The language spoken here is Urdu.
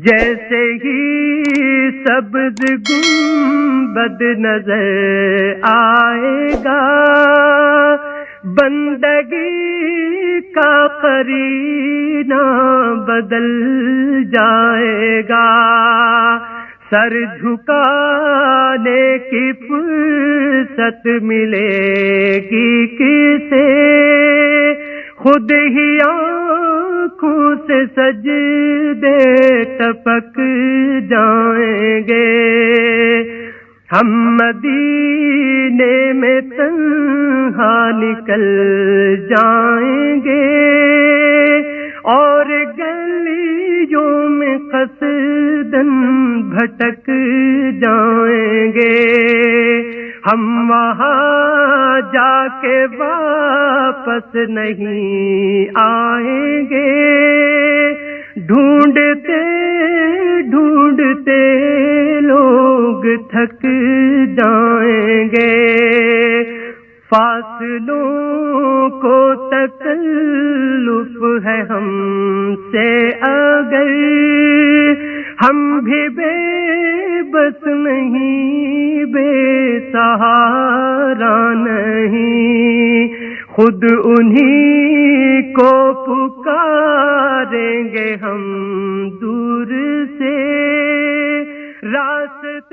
جیسے ہی سبز گنبد نظر آئے گا، بندگی کا قرینہ بدل جائے گا، سر جھکانے کی فرصت ملے گی کسے، خود ہی آنکھوں سے سجدے ٹپک جائیں گے، ہم مدینے میں تنہا نکل جائیں گے، اور گلیوں میں قصداً بھٹک جائیں گے، ہم وہاں جا کے واپس نہیں آئیں گے، ڈھونڈتے ڈھونڈتے لوگ تھک جائیں گے، فاصلوں کو تکلف ہے ہم سے اگر، ہم بھی بے بس نہیں، بے سہارا نہیں، خود انہی کو پکاریں گے ہم دور سے، راستے